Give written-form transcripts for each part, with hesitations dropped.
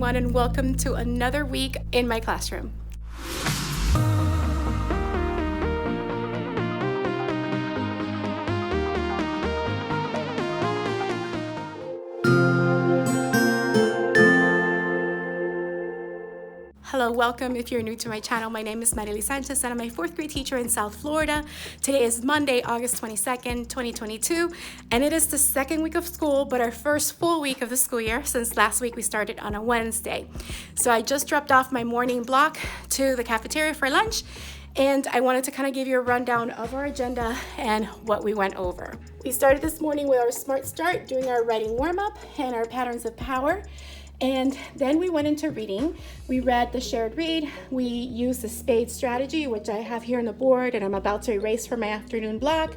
everyone, and welcome to another week in my classroom. Hello, welcome. If you're new to my channel, my name is Marily Sanchez and I'm a fourth grade teacher in South Florida. Today is Monday, August 22nd, 2022, and it is the second week of school, but our first full week of the school year since last week we started on a Wednesday. So I just dropped off my morning block to the cafeteria for lunch, and I wanted to kind of give you a rundown of our agenda and what we went over. We started this morning with our Smart Start, doing our writing warm-up and our patterns of power. And then we went into reading. We read the shared read. We used the spade strategy, which I have here on the board and I'm about to erase from my afternoon block.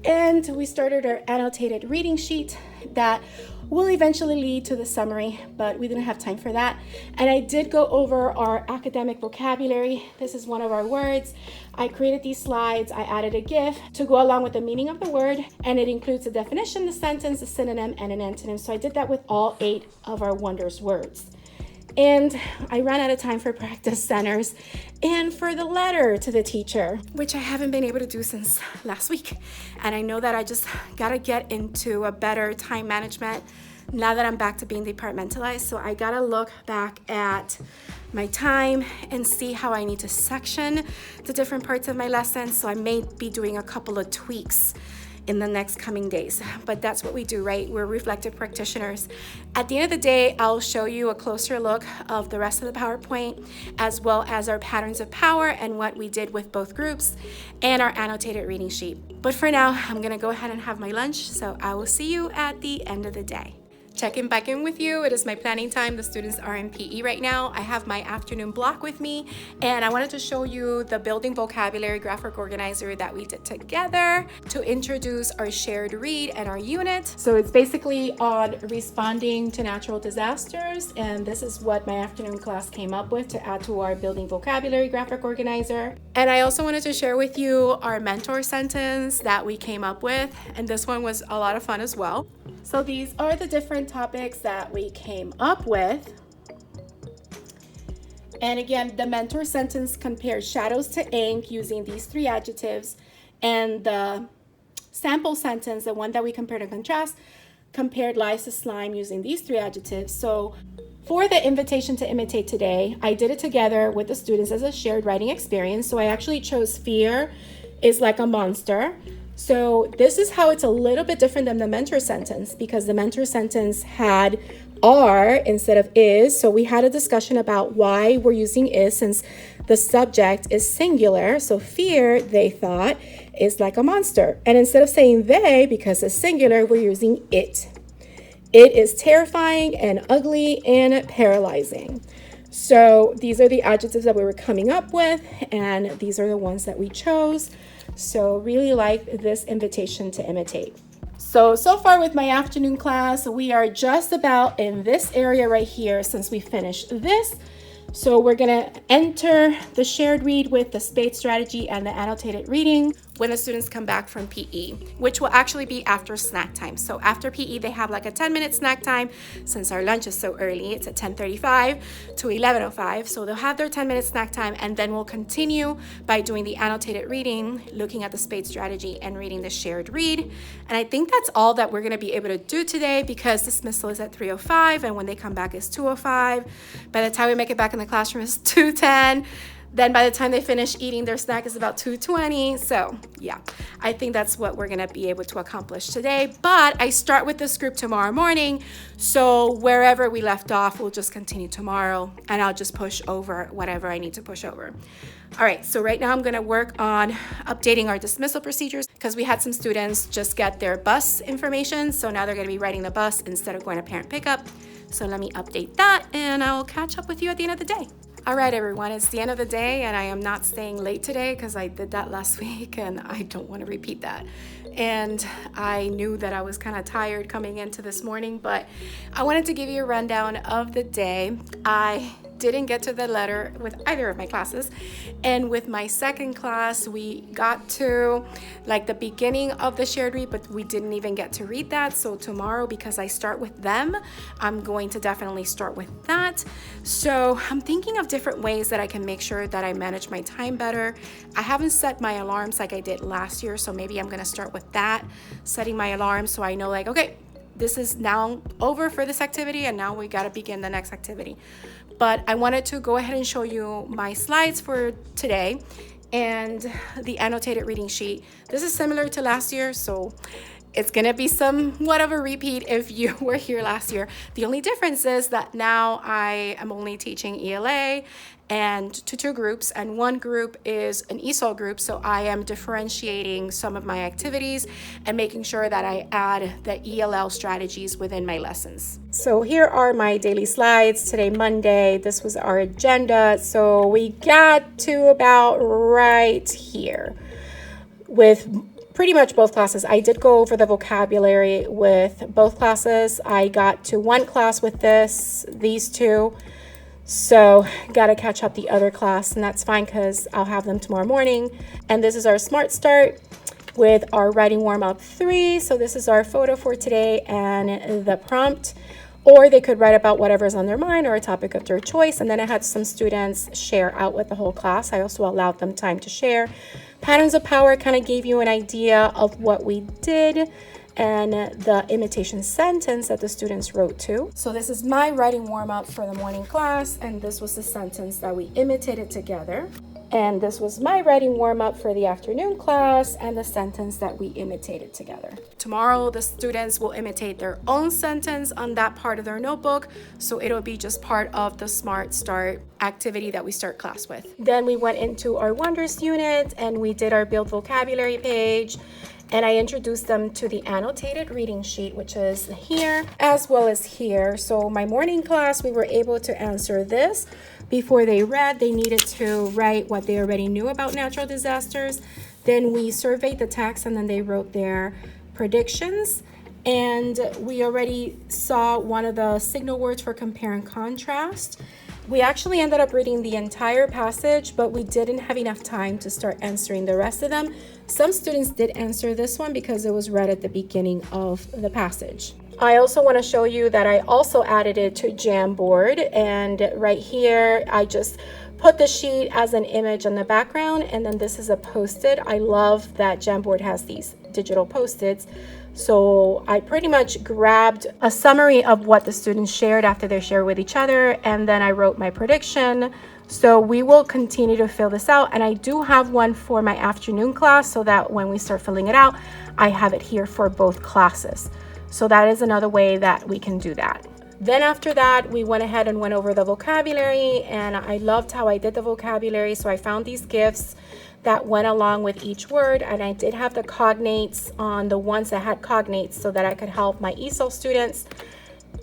And we started our annotated reading sheet that will eventually lead to the summary, but we didn't have time for that. And I did go over our academic vocabulary. This is one of our words. I created these slides. I added a GIF to go along with the meaning of the word, and it includes the definition, the sentence, a synonym, and an antonym. So I did that with all 8 of our Wonders words. And I ran out of time for practice centers and for the letter to the teacher, which I haven't been able to do since last week. And I know that I just gotta get into a better time management now that I'm back to being departmentalized. So I gotta look back at my time and see how I need to section the different parts of my lesson. So I may be doing a couple of tweaks in the next coming days, but that's what we do, right? We're reflective practitioners. At the end of the day, I'll show you a closer look of the rest of the PowerPoint, as well as our patterns of power and what we did with both groups and our annotated reading sheet. But for now, I'm gonna go ahead and have my lunch, so I will see you at the end of the day. Checking back in with you. It is my planning time. The students are in PE right now. I have my afternoon block with me, and I wanted to show you the building vocabulary graphic organizer that we did together to introduce our shared read and our unit. So it's basically on responding to natural disasters, and this is what my afternoon class came up with to add to our building vocabulary graphic organizer. And I also wanted to share with you our mentor sentence that we came up with, and this one was a lot of fun as well. So these are the different topics that we came up with. And again, the mentor sentence compared shadows to ink using these 3 adjectives. And the sample sentence, the one that we compared and contrast, compared lies to slime using these 3 adjectives. So for the invitation to imitate today, I did it together with the students as a shared writing experience. So I actually chose fear is like a monster. So this is how it's a little bit different than the mentor sentence, because the mentor sentence had are instead of is. So we had a discussion about why we're using is since the subject is singular. So fear, they thought, is like a monster. And instead of saying they, because it's singular, we're using it. It is terrifying and ugly and paralyzing. So these are the adjectives that we were coming up with, and these are the ones that we chose. So really like this invitation to imitate. So far with my afternoon class, we are just about in this area right here since we finished this. So we're gonna enter the shared read with the spade strategy and the annotated reading when the students come back from PE, which will actually be after snack time. So after PE, they have like a 10-minute snack time. Since our lunch is so early, it's at 10:35 to 11:05. So they'll have their 10-minute snack time, and then we'll continue by doing the annotated reading, looking at the spade strategy and reading the shared read. And I think that's all that we're gonna be able to do today because dismissal is at 3:05 and when they come back is 2:05. By the time we make it back in the classroom is 2:10. Then by the time they finish eating their snack is about 2:20. So yeah, I think that's what we're gonna be able to accomplish today. But I start with this group tomorrow morning. So wherever we left off, we'll just continue tomorrow and I'll just push over whatever I need to push over. All right, so right now I'm gonna work on updating our dismissal procedures because we had some students just get their bus information. So now they're gonna be riding the bus instead of going to parent pickup. So let me update that and I'll catch up with you at the end of the day. All right, everyone, it's the end of the day and I am not staying late today because I did that last week and I don't want to repeat that. And I knew that I was kind of tired coming into this morning, but I wanted to give you a rundown of the day. I didn't get to the letter with either of my classes. And with my second class, we got to like the beginning of the shared read, but we didn't even get to read that. So tomorrow, because I start with them, I'm going to definitely start with that. So I'm thinking of different ways that I can make sure that I manage my time better. I haven't set my alarms like I did last year, so maybe I'm gonna start with that, setting my alarm so I know like, okay, this is now over for this activity and now we got to begin the next activity. But I wanted to go ahead and show you my slides for today and the annotated reading sheet. This is similar to last year, so it's gonna be somewhat of a repeat if you were here last year. The only difference is that now I am only teaching ELA and to two groups, and one group is an ESOL group, so I am differentiating some of my activities and making sure that I add the ELL strategies within my lessons. So here are my daily slides. Today, Monday, this was our agenda. So we got to about right here with pretty much both classes. I did go over the vocabulary with both classes. I got to one class with these two. So got to catch up the other class, and that's fine because I'll have them tomorrow morning. And this is our Smart Start with our writing warm-up 3. So this is our photo for today and the prompt. Or they could write about whatever's on their mind or a topic of their choice. And then I had some students share out with the whole class. I also allowed them time to share. Patterns of Power kind of gave you an idea of what we did and the imitation sentence that the students wrote to. So this is my writing warm-up for the morning class, and this was the sentence that we imitated together. And this was my writing warm-up for the afternoon class and the sentence that we imitated together. Tomorrow, the students will imitate their own sentence on that part of their notebook, so it'll be just part of the Smart Start activity that we start class with. Then we went into our Wonders unit and we did our Build Vocabulary page, and I introduced them to the annotated reading sheet, which is here as well as here. So my morning class, we were able to answer this. Before they read, they needed to write what they already knew about natural disasters. Then we surveyed the text and then they wrote their predictions. And we already saw one of the signal words for compare and contrast. We actually ended up reading the entire passage, but we didn't have enough time to start answering the rest of them. Some students did answer this one because it was read at the beginning of the passage. I also want to show you that I also added it to Jamboard, and right here I just put the sheet as an image in the background, and then this is a post-it. I love that Jamboard has these digital post-its. So I pretty much grabbed a summary of what the students shared after they shared with each other, and then I wrote my prediction. So we will continue to fill this out, and I do have one for my afternoon class so that when we start filling it out, I have it here for both classes. So that is another way that we can do that. Then after that, we went ahead and went over the vocabulary, and I loved how I did the vocabulary. So I found these GIFs that went along with each word, and I did have the cognates on the ones that had cognates so that I could help my ESOL students.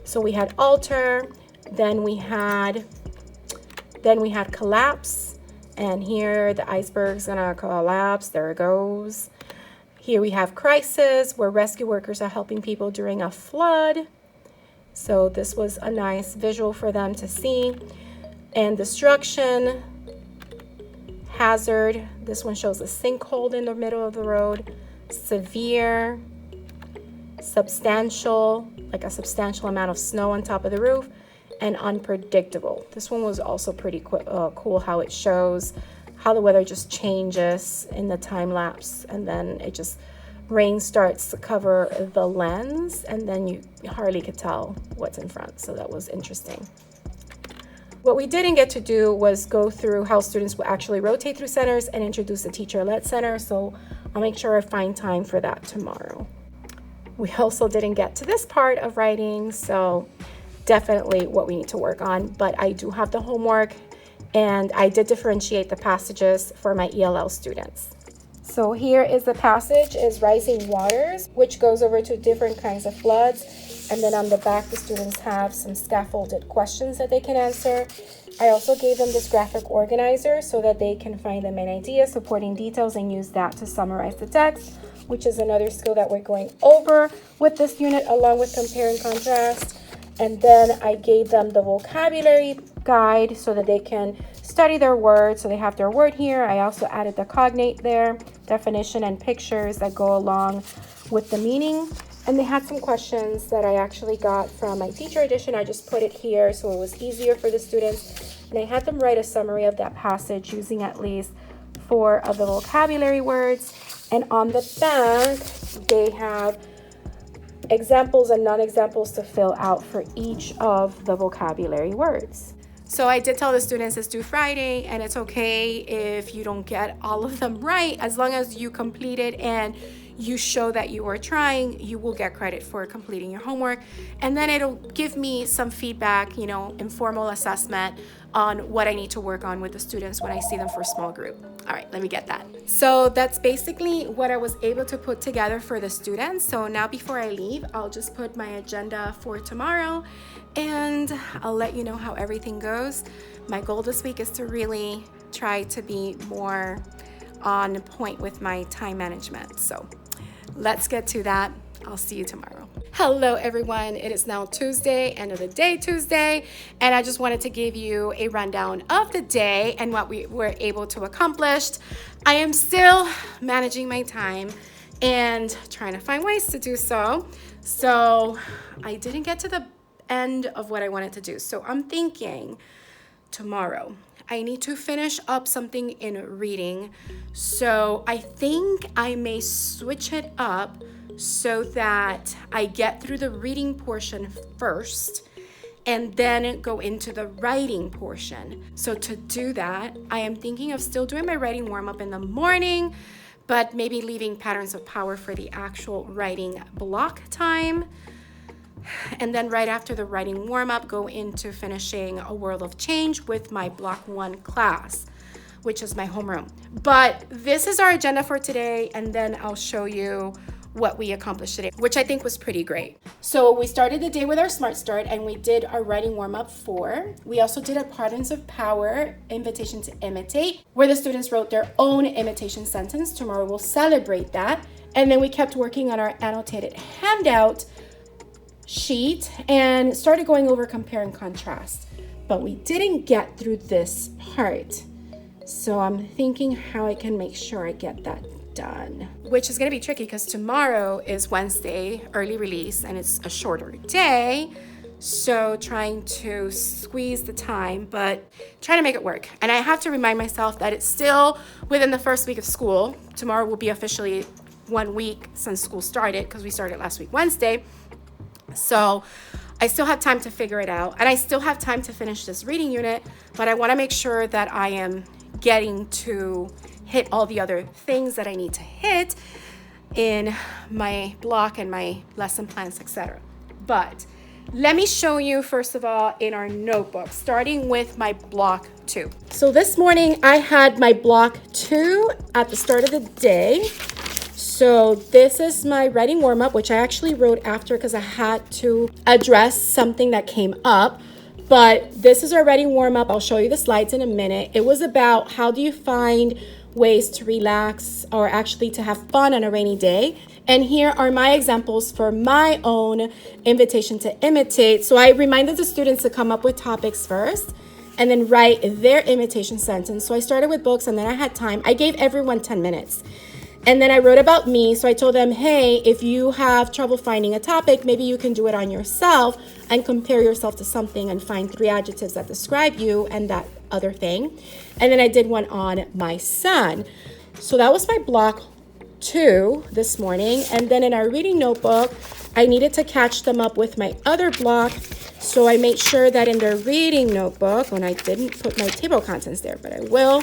So we had alter, then we had collapse, and here the iceberg's gonna collapse, there it goes. Here we have crisis, where rescue workers are helping people during a flood. So this was a nice visual for them to see. And destruction, hazard, this one shows a sinkhole in the middle of the road. Severe, substantial, like a substantial amount of snow on top of the roof. And unpredictable. This one was also pretty cool how it shows how the weather just changes in the time lapse, and then it just rain starts to cover the lens, and then you hardly could tell what's in front. So that was interesting. What we didn't get to do was go through how students will actually rotate through centers and introduce the teacher-led center, so I'll make sure I find time for that tomorrow. We also didn't get to this part of writing, so definitely what we need to work on, but I do have the homework, and I did differentiate the passages for my ELL students. So here is the passage, is Rising Waters, which goes over to different kinds of floods. And then on the back, the students have some scaffolded questions that they can answer. I also gave them this graphic organizer so that they can find the main idea, supporting details, and use that to summarize the text, which is another skill that we're going over with this unit, along with compare and contrast. And then I gave them the vocabulary guide so that they can study their words. So they have their word here. I also added the cognate there, definition, and pictures that go along with the meaning. And they had some questions that I actually got from my teacher edition. I just put it here so it was easier for the students. And I had them write a summary of that passage using at least 4 of the vocabulary words. And on the back, they have examples and non-examples to fill out for each of the vocabulary words. So I did tell the students it's due Friday, and it's okay if you don't get all of them right. As long as you complete it and you show that you are trying, you will get credit for completing your homework. And then it'll give me some feedback, informal assessment on what I need to work on with the students when I see them for a small group. All right, let me get that. So that's basically what I was able to put together for the students. So now before I leave, I'll just put my agenda for tomorrow and I'll let you know how everything goes. My goal this week is to really try to be more on point with my time management. So let's get to that. I'll see you tomorrow. Hello everyone, it is now Tuesday, end of the day Tuesday, and I just wanted to give you a rundown of the day and what we were able to accomplish. I am still managing my time and trying to find ways to do so. So I didn't get to the end of what I wanted to do. So I'm thinking tomorrow I need to finish up something in reading. So I think I may switch it up so that I get through the reading portion first and then go into the writing portion. So to do that, I am thinking of still doing my writing warm-up in the morning, but maybe leaving Patterns of Power for the actual writing block time. And then right after the writing warm-up, go into finishing A World of Change with my Block 1 class, which is my homeroom. But this is our agenda for today, and then I'll show you what we accomplished today, which I think was pretty great. So we started the day with our Smart Start, and we did our writing warm-up 4. We also did a Patterns of Power, Invitation to Imitate, where the students wrote their own imitation sentence. Tomorrow we'll celebrate that. And then we kept working on our annotated handout sheet and started going over compare and contrast. But we didn't get through this part. So I'm thinking how I can make sure I get that done, which is going to be tricky because tomorrow is Wednesday, early release, and it's a shorter day. So trying to squeeze the time, but trying to make it work. And I have to remind myself that it's still within the first week of school. Tomorrow will be officially 1 week since school started because we started last week, Wednesday. So I still have time to figure it out, and I still have time to finish this reading unit, but I want to make sure that I am getting to hit all the other things that I need to hit in my block and my lesson plans, etc. But let me show you first of all in our notebook, starting with my block 2. So this morning I had my block 2 at the start of the day. So this is my writing warm-up, which I actually wrote after because I had to address something that came up. But this is our writing warm-up. I'll show you the slides in a minute. It was about how do you find ways to relax or actually to have fun on a rainy day. And here are my examples for my own invitation to imitate. So I reminded the students to come up with topics first and then write their imitation sentence. So I started with books and then I had time. I gave everyone 10 minutes. And then I wrote about me. So I told them, hey, if you have trouble finding a topic, maybe you can do it on yourself and compare yourself to something and find 3 adjectives that describe you and that other thing. And then I did one on my son. So that was my block 2 this morning. And then in our reading notebook, I needed to catch them up with my other block. So I made sure that in their reading notebook, when I didn't put my table of contents there, but I will,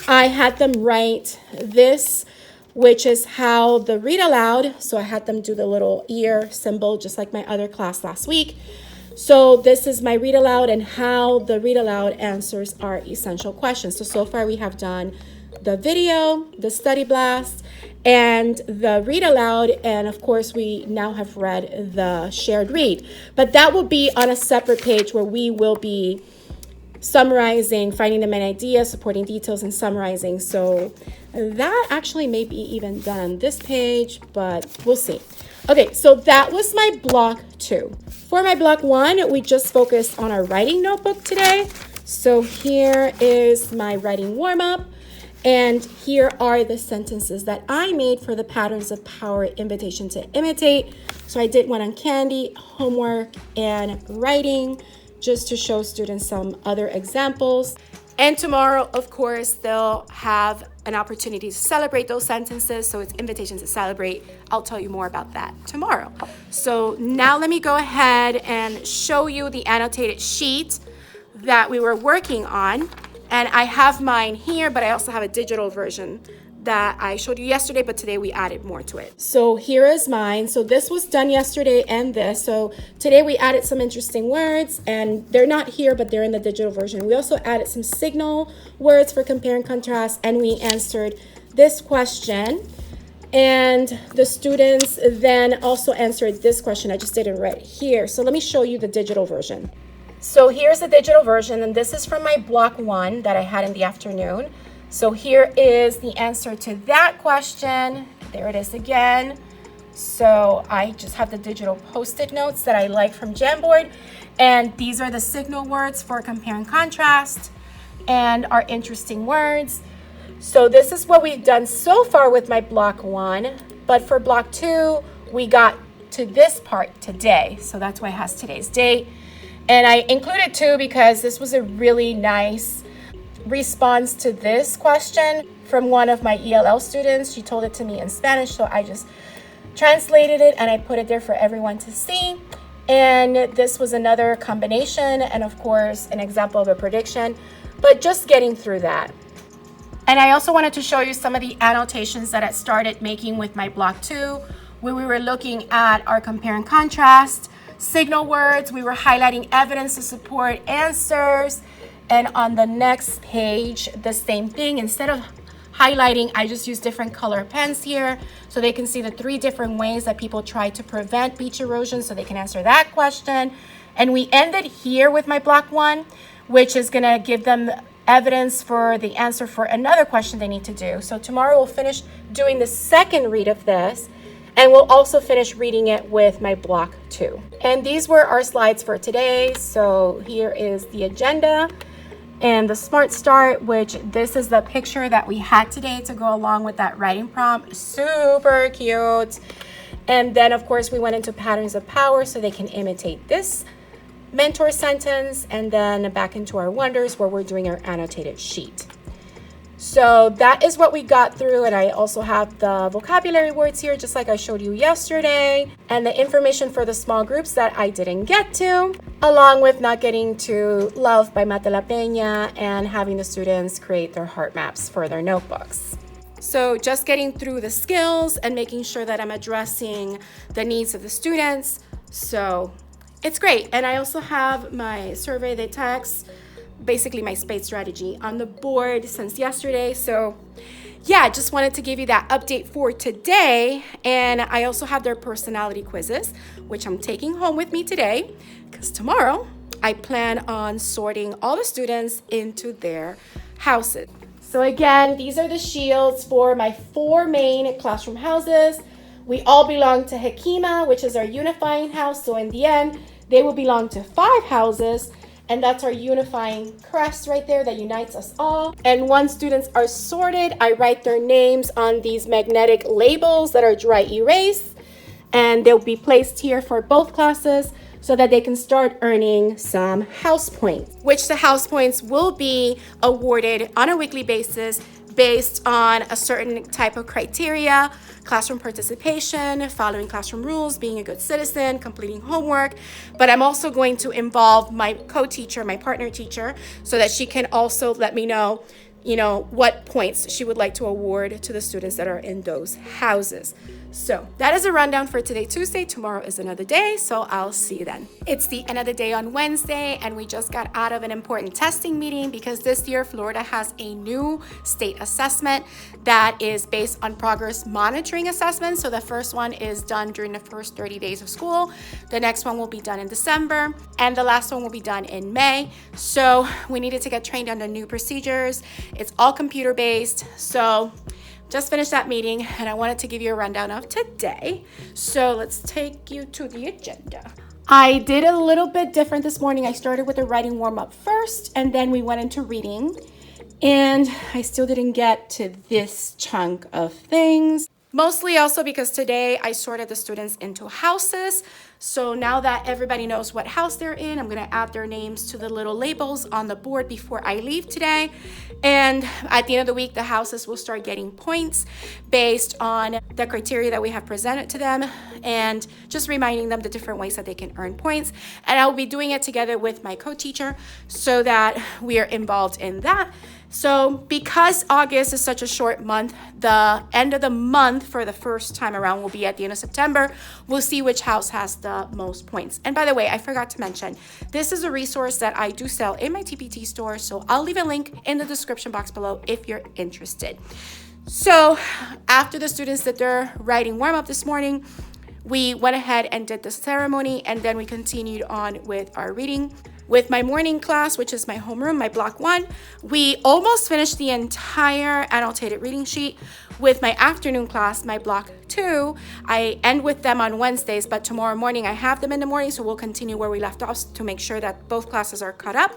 I had them write this, which is how the read aloud. So I had them do the little ear symbol, just like my other class last week. So this is my read aloud and how the read aloud answers our essential questions. So far we have done the video, the study blast, and the read aloud. And of course, we now have read the shared read. But that will be on a separate page where we will be summarizing, finding the main idea, supporting details, and summarizing. So that actually may be even done on this page, but we'll see. Okay, so that was my block 2. For my block 1, we just focused on our writing notebook today. So here is my writing warm-up, and here are the sentences that I made for the Patterns of Power invitation to imitate. So I did one on candy, homework, and writing, just to show students some other examples. And tomorrow, of course, they'll have an opportunity to celebrate those sentences. So it's invitation to celebrate. I'll tell you more about that tomorrow. So now let me go ahead and show you the annotated sheet that we were working on. And I have mine here, but I also have a digital version that I showed you yesterday, but today we added more to it. So here is mine. So this was done yesterday and this. So today we added some interesting words, and they're not here, but they're in the digital version. We also added some signal words for compare and contrast, and we answered this question. And the students then also answered this question. I just did it right here. So let me show you the digital version. So here's the digital version, and this is from my block 1 that I had in the afternoon. So here is the answer to that question. There it is again. So I just have the digital post-it notes that I like from Jamboard. And these are the signal words for compare and contrast and our interesting words. So this is what we've done so far with my block 1. But for block 2, we got to this part today. So that's why it has today's date. And I included 2 because this was a really nice response to this question from one of my ELL students. She told it to me in Spanish, so I just translated it and I put it there for everyone to see. And this was another combination and of course an example of a prediction, but just getting through that. And I also wanted to show you some of the annotations that I started making with my block 2, where we were looking at our compare and contrast, signal words, we were highlighting evidence to support answers. And on the next page, the same thing. Instead of highlighting, I just use different color pens here so they can see the 3 different ways that people try to prevent beach erosion, so they can answer that question. And we ended here with my block 1, which is gonna give them evidence for the answer for another question they need to do. So tomorrow we'll finish doing the second read of this, and we'll also finish reading it with my block 2. And these were our slides for today. So here is the agenda and the Smart Start, which this is the picture that we had today to go along with that writing prompt. Super cute. And then of course we went into Patterns of Power so they can imitate this mentor sentence, and then back into our wonders where we're doing our annotated sheet. So that is what we got through, and I also have the vocabulary words here just like I showed you yesterday, and the information for the small groups that I didn't get to, along with not getting to Love by Mate La Peña and having the students create their heart maps for their notebooks. So just getting through the skills and making sure that I'm addressing the needs of the students. So it's great. And I also have my survey de text, basically my space strategy, on the board since yesterday. So yeah, just wanted to give you that update for today. And I also have their personality quizzes, which I'm taking home with me today, because tomorrow I plan on sorting all the students into their houses. So again, these are the shields for my 4 main classroom houses. We all belong to Hekima, which is our unifying house. So in the end, they will belong to 5 houses. And that's our unifying crest right there that unites us all. And once students are sorted, I write their names on these magnetic labels that are dry erase. And they'll be placed here for both classes so that they can start earning some house points, which the house points will be awarded on a weekly basis based on a certain type of criteria: classroom participation, following classroom rules, being a good citizen, completing homework. But I'm also going to involve my co-teacher, my partner teacher, so that she can also let me know, what points she would like to award to the students that are in those houses. So that is a rundown for today, Tuesday. Tomorrow is another day, so I'll see you then. It's the end of the day on Wednesday, and we just got out of an important testing meeting because this year Florida has a new state assessment that is based on progress monitoring assessment. So the first one is done during the first 30 days of school. The next one will be done in December, and the last one will be done in May. So we needed to get trained on the new procedures. It's all computer-based. So just finished that meeting, and I wanted to give you a rundown of today. So let's take you to the agenda. I did a little bit different this morning. I started with a writing warm-up first, and then we went into reading. And I still didn't get to this chunk of things. Mostly also because today I sorted the students into houses. So now that everybody knows what house they're in, I'm gonna add their names to the little labels on the board before I leave today. And at the end of the week, the houses will start getting points based on the criteria that we have presented to them and just reminding them the different ways that they can earn points. And I'll be doing it together with my co-teacher so that we are involved in that. So because August is such a short month, the end of the month for the first time around will be at the end of September. We'll see which house has the most points. And by the way, I forgot to mention, this is a resource that I do sell in my TPT store. So I'll leave a link in the description box below if you're interested. So after the students did their writing warm-up this morning, we went ahead and did the ceremony, and then we continued on with our reading. With my morning class, which is my homeroom, my block 1, we almost finished the entire annotated reading sheet. With my afternoon class, my block 2, I end with them on Wednesdays, but tomorrow morning I have them in the morning, so we'll continue where we left off to make sure that both classes are caught up.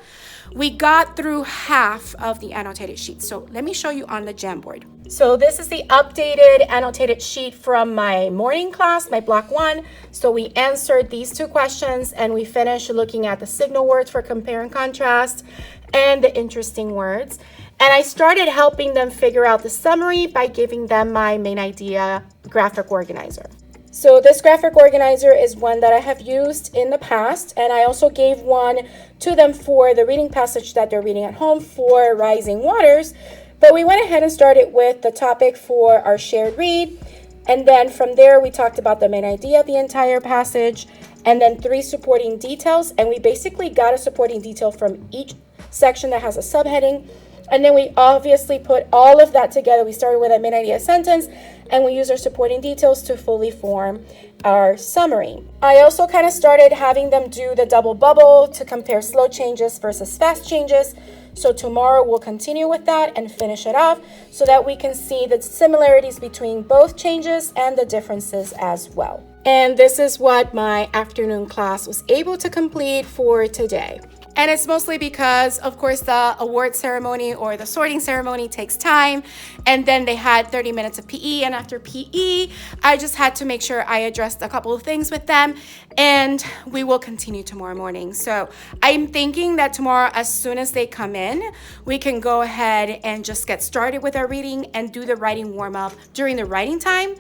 We got through half of the annotated sheet, so let me show you on the Jamboard. So this is the updated annotated sheet from my morning class, my block 1. So we answered these 2 questions and we finished looking at the signal words for compare and contrast and the interesting words. And I started helping them figure out the summary by giving them my main idea graphic organizer. So this graphic organizer is one that I have used in the past, and I also gave one to them for the reading passage that they're reading at home for Rising Waters. But we went ahead and started with the topic for our shared read. And then from there, we talked about the main idea of the entire passage and then 3 supporting details. And we basically got a supporting detail from each section that has a subheading. And then we obviously put all of that together. We started with a main idea sentence and we used our supporting details to fully form our summary. I also kind of started having them do the double bubble to compare slow changes versus fast changes. So tomorrow we'll continue with that and finish it off so that we can see the similarities between both changes and the differences as well. And this is what my afternoon class was able to complete for today. And it's mostly because, of course, the award ceremony or the sorting ceremony takes time. And then they had 30 minutes of PE. And after PE, I just had to make sure I addressed a couple of things with them. And we will continue tomorrow morning. So I'm thinking that tomorrow, as soon as they come in, we can go ahead and just get started with our reading and do the writing warm-up during the writing time.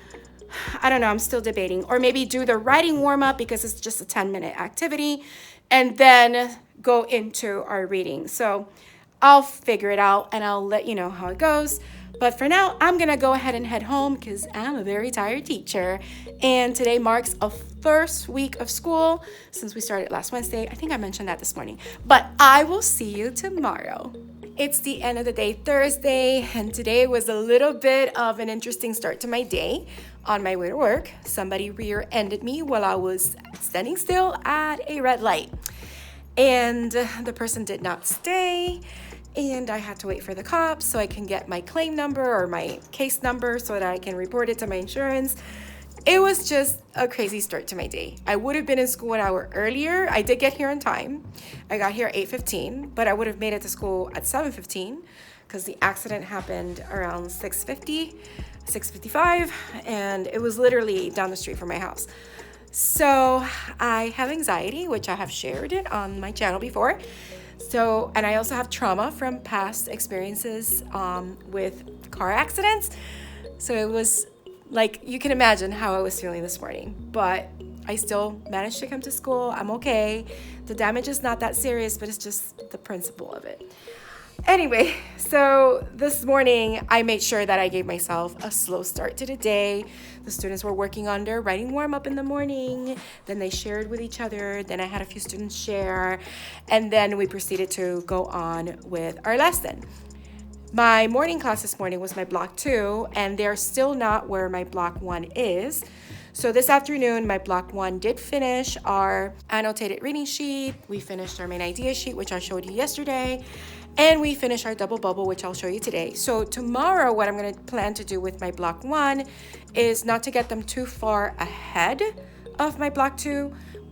I don't know, I'm still debating. Or maybe do the writing warm-up because it's just a 10-minute activity. And then go into our reading. So I'll figure it out and I'll let you know how it goes. But for now, I'm gonna go ahead and head home because I'm a very tired teacher. And today marks a first week of school since we started last Wednesday. I think I mentioned that this morning, but I will see you tomorrow. It's the end of the day, Thursday, and today was a little bit of an interesting start to my day. On my way to work, somebody rear-ended me while I was standing still at a red light. And the person did not stay, and I had to wait for the cops so I can get my claim number or my case number so that I can report it to my insurance. It was just a crazy start to my day. I would have been in school an hour earlier. I did get here on time. I got here at 8:15, but I would have made it to school at 7:15 because the accident happened around 6:50, 6:55, and it was literally down the street from my house. So I have anxiety, which I have shared it on my channel before. So, and I also have trauma from past experiences with car accidents. So it was like, you can imagine how I was feeling this morning, but I still managed to come to school. I'm okay. The damage is not that serious, but it's just the principle of it. Anyway, so this morning I made sure that I gave myself a slow start to the day. The students were working on their writing warm-up in the morning. Then they shared with each other. Then I had a few students share. And then we proceeded to go on with our lesson. My morning class this morning was my block 2, and they're still not where my block 1 is. So this afternoon, my block 1 did finish our annotated reading sheet. We finished our main idea sheet, which I showed you yesterday. And we finished our double bubble, which I'll show you today. So tomorrow, what I'm going to plan to do with my block 1 is not to get them too far ahead of my block 2,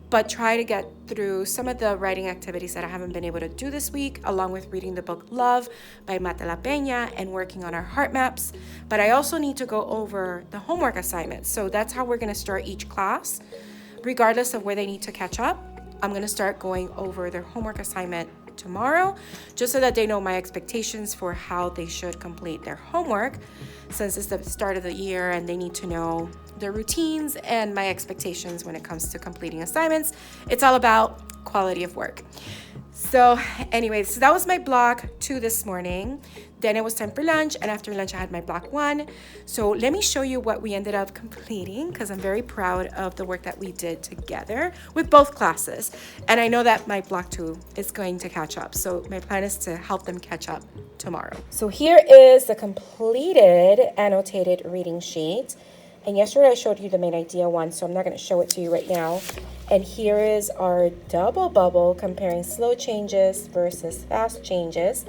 but try to get through some of the writing activities that I haven't been able to do this week, along with reading the book Love by Mate La Peña and working on our heart maps. But I also need to go over the homework assignments. So that's how we're going to start each class. Regardless of where they need to catch up, I'm going to start going over their homework assignment tomorrow, just so that they know my expectations for how they should complete their homework, since it's the start of the year and they need to know their routines and my expectations when it comes to completing assignments. It's all about quality of work. So anyways, so that was my block 2 this morning. Then it was time for lunch, and after lunch I had my block 1. So let me show you what we ended up completing, because I'm very proud of the work that we did together with both classes. And I know that my block 2 is going to catch up. So my plan is to help them catch up tomorrow. So here is the completed annotated reading sheet. And yesterday I showed you the main idea one, so I'm not going to show it to you right now. And here is our double bubble comparing slow changes versus fast changes.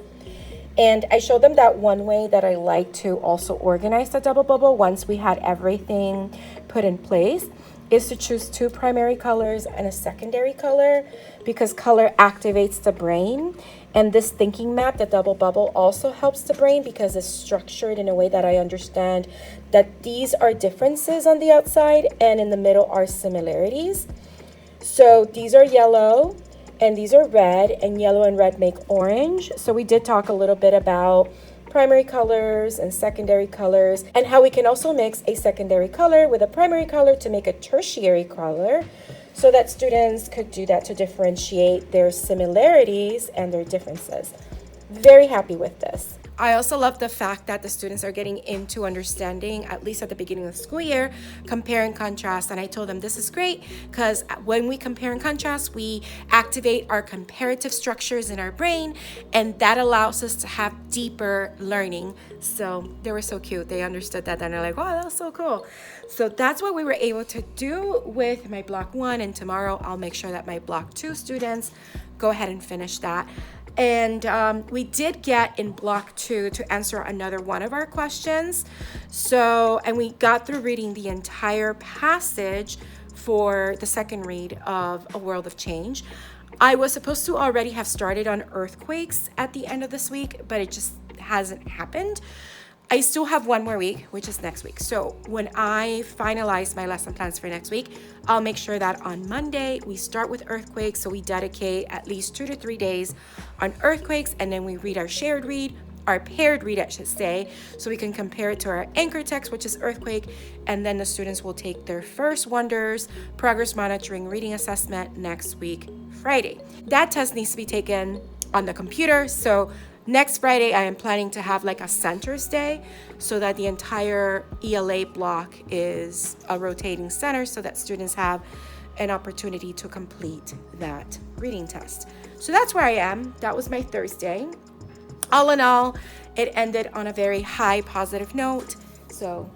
And I showed them that one way that I like to also organize the double bubble once we had everything put in place is to choose 2 primary colors and a secondary color, because color activates the brain. And this thinking map, the double bubble, also helps the brain because it's structured in a way that I understand that these are differences on the outside and in the middle are similarities. So these are yellow and these are red, and yellow and red make orange. So we did talk a little bit about primary colors and secondary colors, and how we can also mix a secondary color with a primary color to make a tertiary color, so that students could do that to differentiate their similarities and their differences. Very happy with this. I also love the fact that the students are getting into understanding, at least at the beginning of the school year, compare and contrast. And I told them this is great because when we compare and contrast, we activate our comparative structures in our brain, and that allows us to have deeper learning. So they were so cute. They understood that and they're like, wow, that was so cool. So that's what we were able to do with my block 1. And tomorrow I'll make sure that my block 2 students go ahead and finish that. And we did get in block 2 to answer another one of our questions. So, and we got through reading the entire passage for the second read of A World of Change. I was supposed to already have started on earthquakes at the end of this week, but it just hasn't happened. I still have 1 more week, which is next week. So when I finalize my lesson plans for next week, I'll make sure that on Monday we start with earthquakes. So we dedicate at least 2 to 3 days on earthquakes, and then we read our shared read, our paired read, I should say, so we can compare it to our anchor text, which is earthquake. And then the students will take their first Wonders progress monitoring reading assessment next week, Friday. That test needs to be taken on the computer. So next Friday, I am planning to have like a centers day, so that the entire ELA block is a rotating center, so that students have an opportunity to complete that reading test. So that's where I am. That was my Thursday. All in all, it ended on a very high positive note. So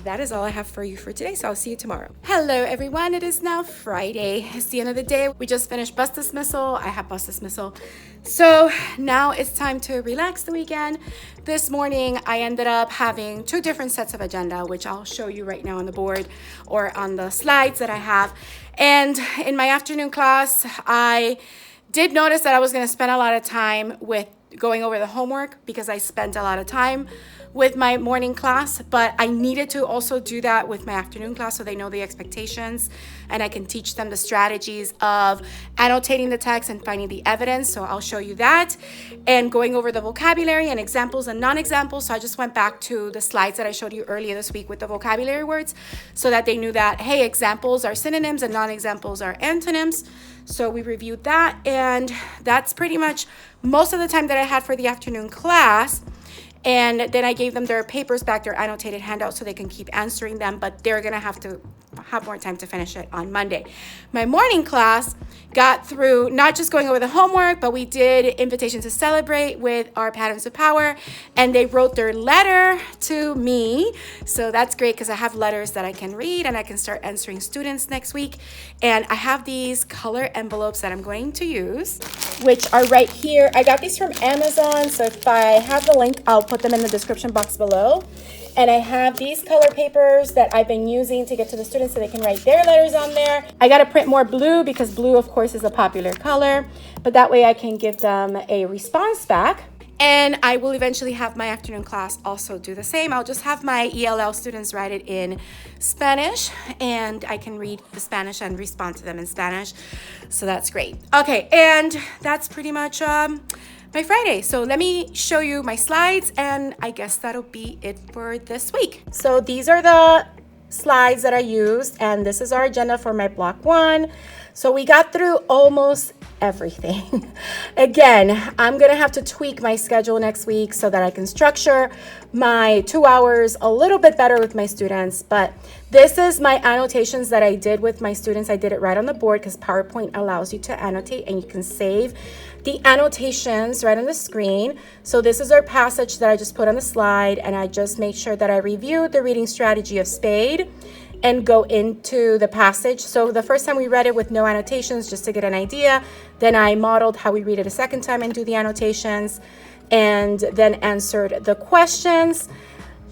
that is all I have for you for today. So I'll see you tomorrow. Hello, everyone. It is now Friday. It's the end of the day. We just finished bus dismissal. I have bus dismissal. So now it's time to relax the weekend. This morning, I ended up having 2 different sets of agenda, which I'll show you right now on the board or on the slides that I have. And in my afternoon class, I did notice that I was going to spend a lot of time with going over the homework because I spent a lot of time with my morning class, but I needed to also do that with my afternoon class so they know the expectations and I can teach them the strategies of annotating the text and finding the evidence. So I'll show you that and going over the vocabulary and examples and non-examples. So I just went back to the slides that I showed you earlier this week with the vocabulary words so that they knew that, hey, examples are synonyms and non-examples are antonyms. So we reviewed that, and that's pretty much most of the time that I had for the afternoon class. And then I gave them their papers back, their annotated handouts, so they can keep answering them, but they're gonna have to have more time to finish it on Monday. My morning class got through not just going over the homework, but we did Invitation to Celebrate with our Patterns of Power, and they wrote their letter to me. So that's great because I have letters that I can read and I can start answering students next week. And I have these color envelopes that I'm going to use, which are right here. I got these from Amazon, so if I have the link, I'll put them in the description box below. And I have these color papers that I've been using to get to the students so they can write their letters on there. I got to print more blue because blue, of course, is a popular color, but that way I can give them a response back. And I will eventually have my afternoon class also do the same. I'll just have my ELL students write it in Spanish, and I can read the Spanish and respond to them in Spanish. So that's great. Okay, and that's pretty much my Friday. So let me show you my slides, and I guess that'll be it for this week. So these are the slides that I used, and this is our agenda for my block 1. So we got through almost everything. Again, I'm gonna have to tweak my schedule next week so that I can structure my 2 hours a little bit better with my students. But this is my annotations that I did with my students. I did it right on the board because PowerPoint allows you to annotate, and you can save the annotations right on the screen. So this is our passage that I just put on the slide, and I just made sure that I reviewed the reading strategy of Spade and go into the passage. So the first time we read it with no annotations, just to get an idea. Then I modeled how we read it a second time and do the annotations, and then answered the questions,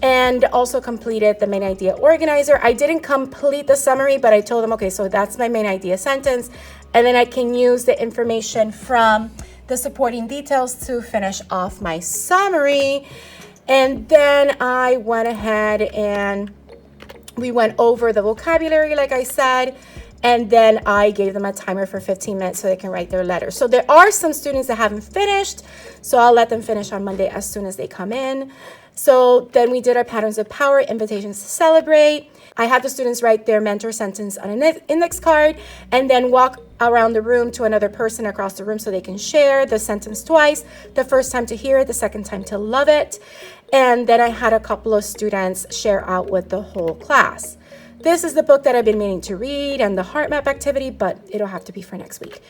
and also completed the main idea organizer. I didn't complete the summary, but I told them, okay, so that's my main idea sentence, and then I can use the information from the supporting details to finish off my summary. And then I went ahead and we went over the vocabulary, like I said, and then I gave them a timer for 15 minutes so they can write their letters. So there are some students that haven't finished, so I'll let them finish on Monday as soon as they come in. So then we did our patterns of power, invitations to celebrate. I had the students write their mentor sentence on an index card and then walk around the room to another person across the room so they can share the sentence twice. The first time to hear it, the second time to love it. And then I had a couple of students share out with the whole class. This is the book that I've been meaning to read and the heart map activity, but it'll have to be for next week.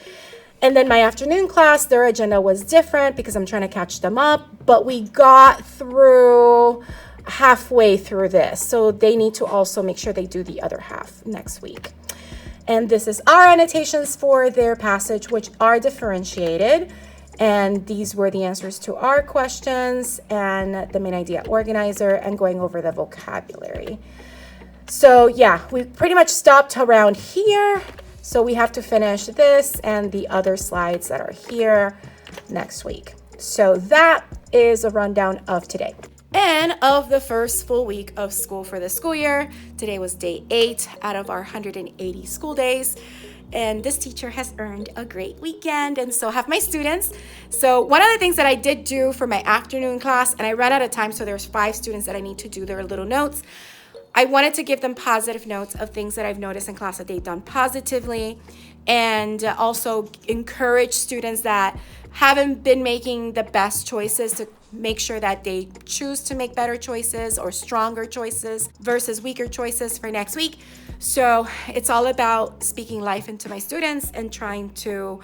And then my afternoon class, their agenda was different because I'm trying to catch them up, but we got through halfway through this. So they need to also make sure they do the other half next week. And this is our annotations for their passage, which are differentiated. And these were the answers to our questions and the main idea organizer and going over the vocabulary. So yeah, we pretty much stopped around here. So we have to finish this and the other slides that are here next week. So that is a rundown of today. And of the first full week of school for the school year. Today was day 8 out of our 180 school days. And this teacher has earned a great weekend, and so have my students. So one of the things that I did do for my afternoon class, and I ran out of time, so there's 5 students that I need to do their little notes. I wanted to give them positive notes of things that I've noticed in class that they've done positively, and also encourage students that haven't been making the best choices to make sure that they choose to make better choices or stronger choices versus weaker choices for next week. So it's all about speaking life into my students and trying to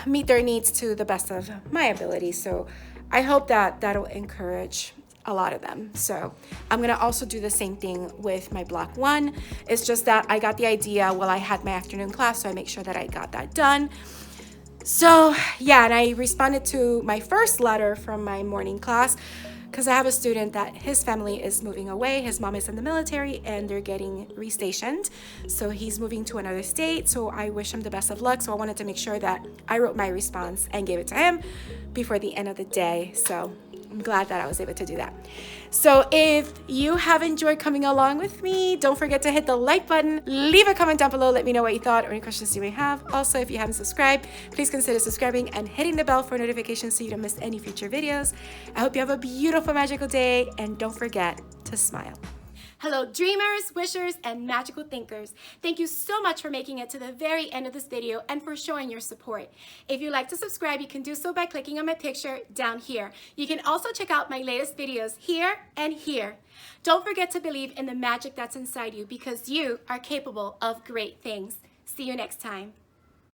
meet their needs to the best of my ability. So I hope that that'll encourage a lot of them. So I'm gonna also do the same thing with my block 1. It's just that I got the idea while I had my afternoon class, so I make sure that I got that done. So yeah, and I responded to my first letter from my morning class because I have a student that his family is moving away. His mom is in the military and they're getting restationed. So he's moving to another state. So I wish him the best of luck. So I wanted to make sure that I wrote my response and gave it to him before the end of the day. So I'm glad that I was able to do that. So if you have enjoyed coming along with me, don't forget to hit the like button, leave a comment down below, let me know what you thought or any questions you may have. Also, if you haven't subscribed, please consider subscribing and hitting the bell for notifications so you don't miss any future videos. I hope you have a beautiful, magical day, and don't forget to smile. Hello dreamers, wishers, and magical thinkers. Thank you so much for making it to the very end of this video and for showing your support. If you'd like to subscribe, you can do so by clicking on my picture down here. You can also check out my latest videos here and here. Don't forget to believe in the magic that's inside you because you are capable of great things. See you next time.